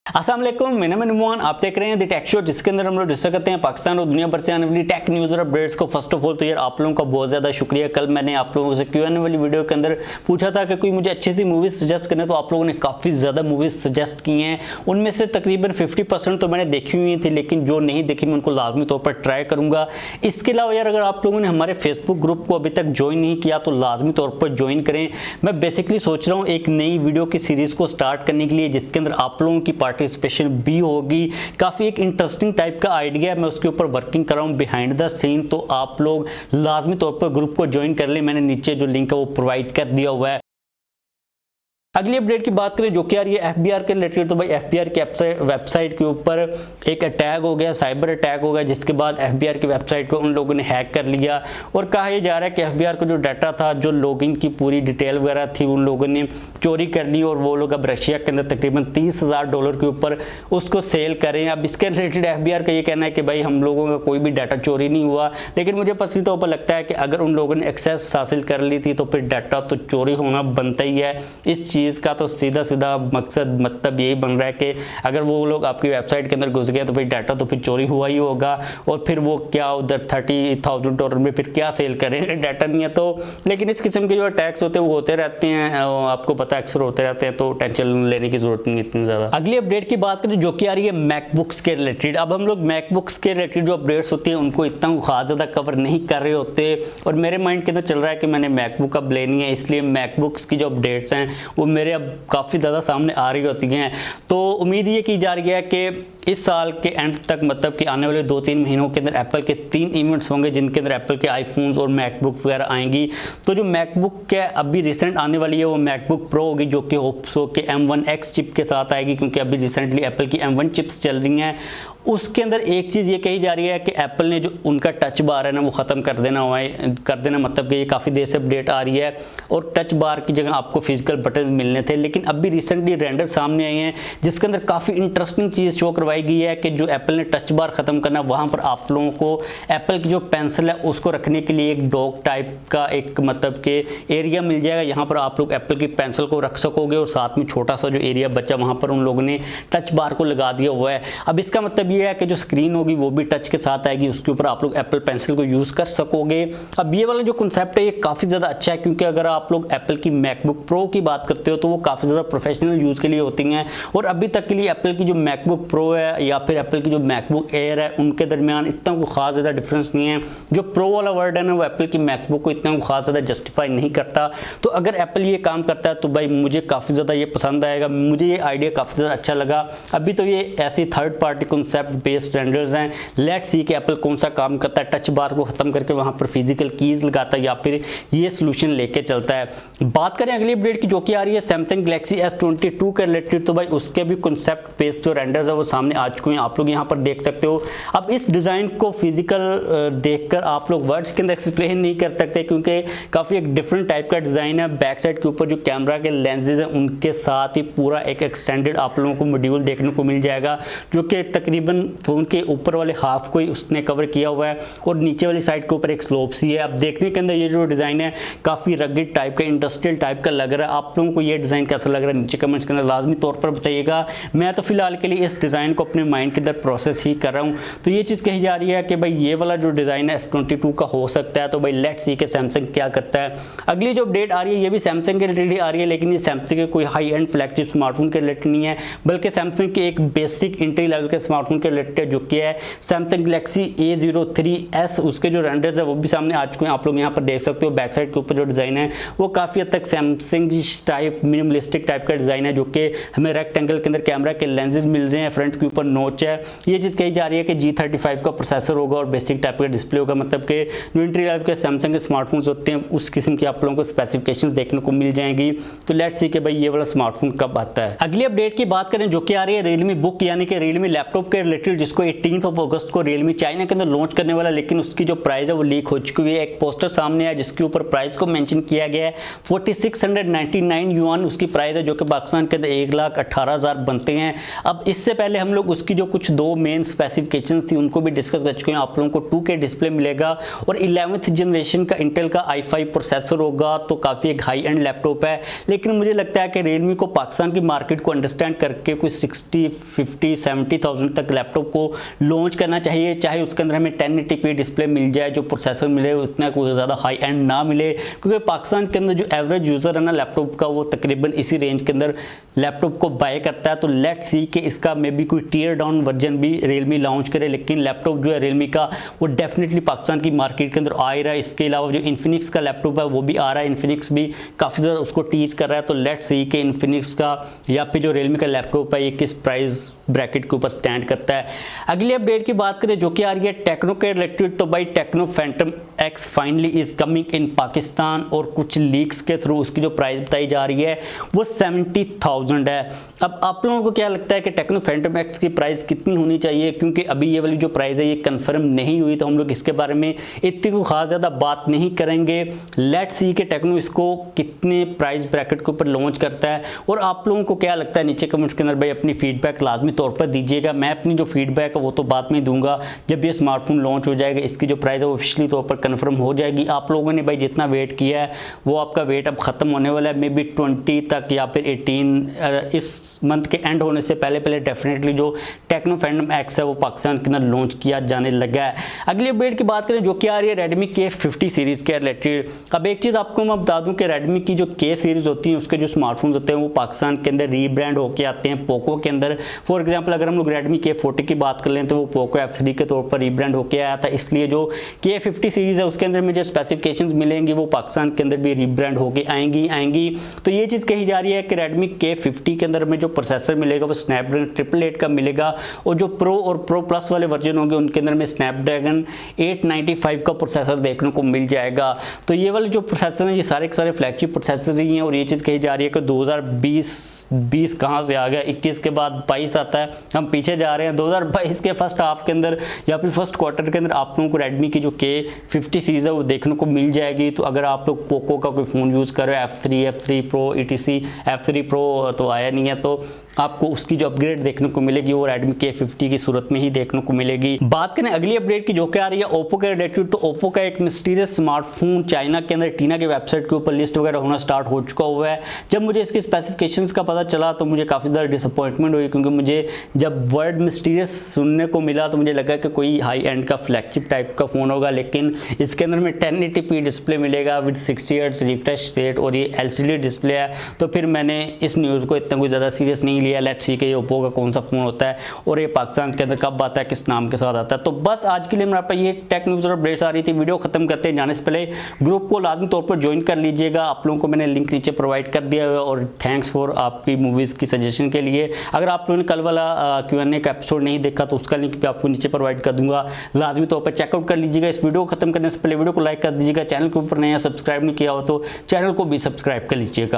अस्सलाम वालेकुम, मेरा नाम नुमान। आप देख रहे हैं द टेक शो, जिसके अंदर हम लोग डिस्कस करते हैं पाकिस्तान और दुनिया भर से आने वाली टेक न्यूज़ और अपडेट्स को। फर्स्ट ऑफ ऑल तो यार आप लोगों का बहुत ज़्यादा शुक्रिया। कल मैंने आप लोगों से Q&A वाली वीडियो के अंदर पूछा था कि कोई मुझे अच्छी सी मूवीज़ सजेस्ट करने, तो आप लोगों ने काफ़ी ज़्यादा मूवीज़ सजेस्ट की हैं। उनमें से तकरीबन 50% तो मैंने देखी हुई थी, लेकिन जो नहीं देखी मैं उनको लाजमी तौर पर ट्राई करूँगा। इसके अलावा यार अगर आप लोगों ने हमारे फेसबुक ग्रुप को अभी तक ज्वाइन नहीं किया तो लाजमी तौर पर ज्वाइन करें। मैं बेसिकली सोच रहा हूँ एक नई वीडियो की सीरीज़ को स्टार्ट करने के लिए, जिसके अंदर आप लोगों की पार्टिसिपेशन भी होगी। काफ़ी एक इंटरेस्टिंग टाइप का आइडिया है, मैं उसके ऊपर वर्किंग कर रहा हूँ बिहाइंड द सीन। तो आप लोग लाजमी तौर पर ग्रुप को ज्वाइन कर लें, मैंने नीचे जो लिंक है वो प्रोवाइड कर दिया हुआ है। अगली अपडेट की बात करें जो कि आ रही है एफबीआर के रिलेटेड, तो भाई एफबीआर की वेबसाइट के ऊपर एक अटैक हो गया, साइबर अटैक हो गया, जिसके बाद एफबीआर की वेबसाइट को उन लोगों ने हैक कर लिया। और कहा यह जा रहा है कि एफबीआर का जो डाटा था, जो लॉगिन की पूरी डिटेल वगैरह थी, उन लोगों ने चोरी कर ली और वो लोग अब रशिया के अंदर तकरीबन $30,000 के ऊपर उसको सेल करें। अब इसके रिलेटेड एफबीआर का ये कहना है कि भाई हम लोगों का कोई भी डाटा चोरी नहीं हुआ, लेकिन मुझे पसी तौर पर लगता है कि अगर उन लोगों ने एक्सेस हासिल कर ली थी तो फिर डाटा तो चोरी होना बनता ही है। इस चीज़ का तो सीधा सीधा मकसद मतलब यही बन रहा है कि अगर वो लोग आपकी वेबसाइट के अंदर घुस गए तो फिर डाटा तो फिर चोरी हुआ ही होगा, और फिर वो क्या उधर $30,000 में फिर क्या सेल करेंगे, डाटा नहीं है तो। लेकिन इस किस्म के जो अटैक्स होते हैं वो होते रहते हैं, आपको पता है अक्सर होते रहते हैं, तो टेंशन लेने की जरूरत नहीं इतनी ज़्यादा। अगली अपडेट की बात करें जो कि आ रही है मैकबुक्स के रिलेटेड। अब हम लोग मैकबुक्स के रिलेटेड जो अपडेट्स होती है उनको इतना खास ज़्यादा कवर नहीं कर रहे होते, और मेरे माइंड के अंदर चल रहा है कि मैंने मैकबुक अब लेनी है, इसलिए मैकबुक्स की जो अपडेट्स हैं वो मेरे अब काफ़ी ज़्यादा सामने आ रही होती हैं। तो उम्मीद ये की जा रही है कि इस साल के एंड तक, मतलब कि आने वाले 2-3 महीनों के अंदर एप्पल के 3 इवेंट्स होंगे जिनके अंदर एप्पल के आईफोन्स और मैकबुक वगैरह आएंगी। तो जो मैकबुक के अभी रिसेंट आने वाली है वो मैकबुक प्रो होगी, जो कि ओप्सो के M1X चिप के साथ आएगी, क्योंकि अभी रिसेंटली एप्पल की M1 चिप्स चल रही हैं। उसके अंदर एक चीज़ ये कही जा रही है कि एप्पल ने जो उनका टच बार है ना वो ख़त्म कर देना, मतलब कि ये काफ़ी देर से अपडेट आ रही है, और टच बार की जगह आपको फिजिकल बटन मिलने थे। लेकिन अभी रिसेंटली रेंडर सामने आए हैं जिसके अंदर काफ़ी इंटरेस्टिंग चीज़ शो करवाई गई है कि जो एप्पल ने टच बार ख़त्म करना, वहाँ पर आप लोगों को एप्पल की जो पेंसिल है उसको रखने के लिए एक डॉक टाइप का एक मतलब के एरिया मिल जाएगा। यहाँ पर आप लोग एप्पल की पेंसिल को रख सकोगे, और साथ में छोटा सा जो एरिया बचा वहाँ पर उन लोगों ने टच बार को लगा दिया हुआ है। अब इसका मतलब ये है कि जो स्क्रीन होगी वो भी टच के साथ आएगी, उसके ऊपर आप लोग एप्पल पेंसिल को यूज़ कर सकोगे। अब ये वाला जो कॉन्सेप्ट है ये काफ़ी ज़्यादा अच्छा है, क्योंकि अगर आप लोग एप्पल की मैकबुक प्रो की बात करते हो तो वो काफ़ी ज़्यादा प्रोफेशनल यूज़ के लिए होती हैं, और अभी तक के लिए एप्पल की जो मैकबुक प्रो है या फिर एप्पल की जो मैकबुक एयर है उनके दरमियान इतना कोई खास ज़्यादा डिफरेंस नहीं है। जो प्रो वाला वर्ड है ना वो एप्पल की मैकबुक को इतना खास ज़्यादा जस्टिफाई नहीं करता। तो अगर एप्पल ये काम करता है तो भाई मुझे काफ़ी ज़्यादा ये पसंद आएगा, मुझे ये आइडिया काफ़ी ज़्यादा अच्छा लगा। अभी तो ये ऐसी third party concept based renders हैं, लेट्स सी कि एप्पल कौन सा काम करता है, टच बार को ख़त्म करके वहाँ पर फिजिकल कीज़ लगाता है या फिर ये सोल्यूशन लेके चलता है। बात करें अगली अपडेट की जो कि आ रही है सैमसंग गैलेक्सी S22 के रिलेटेड, तो भाई उसके भी कॉन्सेप्ट बेस्ड जो रेंडर्स है वो सामने आ चुके हैं, आप लोग यहाँ पर देख सकते हो। अब इस डिज़ाइन को फिजिकल देखकर आप लोग वर्ड्स के अंदर एक्सप्लेन नहीं कर सकते, क्योंकि काफ़ी एक डिफरेंट टाइप का डिज़ाइन है। बैक साइड के ऊपर जो कैमरा के लेंसेज हैं उनके साथ ही पूरा एक एक्सटेंडेड आप लोगों को मॉड्यूल देखने को मिल जाएगा, जो कि तकरीबन फ़ोन के ऊपर वाले हाफ को ही उसने कवर किया हुआ है, और नीचे वाली साइड के ऊपर एक स्लोप सी है। अब देखने के अंदर ये जो डिज़ाइन है काफ़ी रगिड टाइप का, इंडस्ट्रियल टाइप का लग रहा है। आप लोगों को ये डिज़ाइन कैसा लग रहा है नीचे कमेंट्स के अंदर लाजमी तौर पर बताइएगा। मैं तो फिलहाल के लिए इस डिज़ाइन को अपने माइंड के अंदर प्रोसेस ही कर रहा हूँ। तो ये चीज़ कही जा रही है कि भाई ये वाला जो डिज़ाइन है S22 का हो सकता है, तो भाई लेट्स सी के सैमसंग क्या करता है। अगली जो अपडेट आ रही है ये भी सैमसंग के रिलेटेड आ रही है, लेकिन ये सैमसंग के कोई हाई एंड फ्लैगशिप स्मार्टफोन के रिलेटेड नहीं है, बल्कि सैमसंग के एक बेसिक एंट्री लेवल के स्मार्टफोन के रिलेटेड जो कि है सैमसंग गैलेक्सी A03s। उसके जो रेंडर्स है वो भी सामने आ चुके हैं, आप लोग यहाँ पर देख सकते हो। बैक साइड के ऊपर जो डिज़ाइन है वो काफ़ी हद तक सैमसंग टाइप मिनिमलिस्टिक टाइप का डिज़ाइन है, जो कि हमें रेक्टेंगल के अंदर कैमरा के लेंसेज मिल रहे हैं, फ्रंट के ऊपर नोच है। ये चीज़ कही जा रही है कि G35 का प्रोसेसर होगा और बेसिक टाइप का डिस्प्ले होगा, मतलब कि जो एंट्री लेवल के सैमसंग के स्मार्टफोन्स होते हैं उस किस्म की आप लोगों को स्पेसिफिकेशंस देखने को मिल जाएंगी। तो लेट्स सी कि भाई ये वाला स्मार्टफोन कब आता है। अगली अपडेट की बात करें जो कि आ रही है Realme बुक यानी कि Realme लैपटॉप के रिलेटेड, जिसको 18 अगस्त को Realme चाइना के अंदर लॉन्च करने वाला, लेकिन उसकी जो प्राइस है वो लीक हो चुकी है। एक पोस्टर सामने है जिसके ऊपर प्राइस को मेंशन किया गया है 4699 युआन उसकी प्राइस है, जो कि पाकिस्तान के अंदर 1,18,000 बनते हैं। अब इससे पहले हम लोग उसकी जो कुछ दो मेन स्पेसिफिकेशंस थी उनको भी डिस्कस कर चुके हैं। आप लोगों को 2K डिस्प्ले मिलेगा और 11th जनरेशन का इंटेल का i5 प्रोसेसर होगा, तो काफ़ी एक हाई एंड लैपटॉप है। लेकिन मुझे लगता है कि Realme को पाकिस्तान की मार्केट को अंडरस्टैंड करके कोई 60, 50, 70,000 तक लैपटॉप को लॉन्च करना चाहिए, चाहे उसके अंदर हमें 1080p डिस्प्ले मिल जाए, जो प्रोसेसर मिले उतना कोई ज़्यादा हाई एंड ना मिले, क्योंकि पाकिस्तान के अंदर जो एवरेज यूज़र है ना लैपटॉप का, वो तकरीबन इसी रेंज के अंदर लैपटॉप को बाय करता है। तो लेट्स सी कि इसका मे बी कोई टीयर डाउन वर्जन भी Realme लॉन्च करे, लेकिन लैपटॉप जो है Realme का वो डेफिनेटली पाकिस्तान की मार्केट के अंदर आ ही रहा है। इसके अलावा जो इन्फिनिक्स का लैपटॉप है वो भी आ रहा है, इन्फिनिक्स भी काफ़ी ज़्यादा उसको टीच कर रहा है। तो लेट्स सी कि इन्फिनिक्स का या फिर जो Realme का लैपटॉप है ये किस प्राइस ब्रैकेट के ऊपर स्टैंड करता है। अगली अपडेट की बात करें जो कि आ रही है टेक्नो के रिलेटेड, तो भाई techno Phantom X finally is coming in Pakistan, और कुछ लीक्स के थ्रू उसकी जो प्राइस बताई जा रही है वो 70,000 है। अब आप लोगों को क्या लगता है कि टेक्नो फैंटम X की प्राइस कितनी होनी चाहिए, क्योंकि अभी ये वाली जो प्राइस है ये कंफर्म नहीं हुई, तो हम लोग इसके बारे में इतनी कोई खास ज़्यादा बात नहीं करेंगे। लेट्स सी कि टेक्नो इसको कितने प्राइस ब्रैकेट के ऊपर लॉन्च करता है, और आप लोगों को क्या लगता है नीचे कमेंट्स के अंदर भाई अपनी फीडबैक लाजमी तौर पर दीजिएगा। मैं अपनी जो फीडबैक है वो तो बाद में दूंगा जब ये स्मार्टफोन लॉन्च हो जाएगा, इसकी जो प्राइस है वो ऑफिशियली तौर पर कंफर्म हो जाएगी। आप लोगों ने भाई जितना वेट किया है वो आपका वेट अब खत्म होने वाला है, मे बी 20 तक या फिर 18 इस मंथ के एंड होने से पहले पहले डेफिनेटली जो टेक्नो फैंटम X है वो पाकिस्तान के अंदर लॉन्च किया जाने लगा है। अगली अपडेट की बात करें जो कि आ रही है Redmi K50 सीरीज़ के रिलेटेड। अब एक चीज़ आपको मैं बता दूं कि Redmi की जो K सीरीज़ होती है उसके जो स्मार्टफोन्स होते हैं वो पाकिस्तान के अंदर रीब्रांड होकर आते हैं पोको के अंदर। फॉर एग्जाम्पल अगर हम लोग Redmi K40 की बात कर लें तो वो पोको F3 के तौर पर रीब्रांड होकर आया था, इसलिए जो K50 सीरीज़ है उसके अंदर में जो स्पेसिफिकेशंस मिलेंगी वो पाकिस्तान के अंदर भी रीब्रांड होकर आएंगी। तो ये चीज़ कही जा रही है कि Redmi K50 के अंदर में जो प्रोसेसर मिलेगा वो स्नैपड्रैगन 888 का मिलेगा, और जो प्रो और प्रो प्लस वाले वर्जन होंगे उनके अंदर में स्नैपड्रैगन 895 का प्रोसेसर देखने को मिल जाएगा। तो ये वाले जो प्रोसेसर हैं ये सारे के सारे फ्लैगशिप प्रोसेसर ही हैं, और ये चीज़ कही जा रही है कि 2020 कहाँ से आ गया, 21 के बाद 22 आता है, हम पीछे जा रहे हैं। 2022 के फर्स्ट हाफ के अंदर या फिर फर्स्ट क्वार्टर के अंदर आप लोगों को Redmi की जो K50 सीरीज़ है वो देखने को मिल जाएगी। तो अगर आप लोग पोको का कोई फ़ोन यूज़ कर रहे हो F3 Pro ETC F3 Pro तो आया नहीं है, तो आपको उसकी जो अपग्रेड देखने को मिलेगी वो Redmi K50 की सूरत में ही देखने को मिलेगी। बात करें अगली अपडेट की जो कि आ रही है ओप्पो के रिलेटेड, तो ओप्पो का एक मिस्टीरियस स्मार्टफोन चाइना के अंदर टीना के वेबसाइट के ऊपर लिस्ट वगैरह होना स्टार्ट हो चुका हुआ है। जब मुझे इसकी स्पेसिफिकेशंस का पता चला तो मुझे काफ़ी ज़्यादा डिसअपॉइंटमेंट हुई, क्योंकि मुझे जब वर्ड मिस्टीरियस सुनने को मिला तो मुझे लगा कि कोई हाई एंड का फ्लैगशिप टाइप का फ़ोन होगा, लेकिन इसके अंदर में 1080p डिस्प्ले मिलेगा विद 60 हर्ट्ज रिफ्रेश रेट और ये LCD डिस्प्ले है। तो फिर मैंने इस न्यूज़ को इतना कोई ज़्यादा सीरियस नहीं लिया। लेट्स सी कि ये ओप्पो का कौन सा फ़ोन होता है और ये पाकिस्तान के अंदर कब आता है, किस नाम के साथ आता है। तो बस आज के लिए मेरे पास ये टेक न्यूज़ और अपडेट्स आ रही थी। वीडियो खत्म करते हैं जाने से पहले ग्रुप को लाजमी तौर पर ज्वाइन कर लीजिएगा। आप लोगों को मैंने लिंक नीचे प्रोवाइड कर दिया है, और थैंक्स फॉर आपकी मूवीज़ की सजेशन के लिए। अगर आप लोगों ने कल वाला Q&A का एपिसोड नहीं देखा तो उसका लिंक भी आपको नीचे प्रोवाइड कर दूंगा, लाजमी तौर पर चेकआउट कर लीजिएगा। इस वीडियो को खत्म करने से पहले वीडियो को लाइक कर दीजिएगा, चैनल के ऊपर नया सब्सक्राइब नहीं किया हो तो चैनल को भी सब्सक्राइब कर लीजिएगा।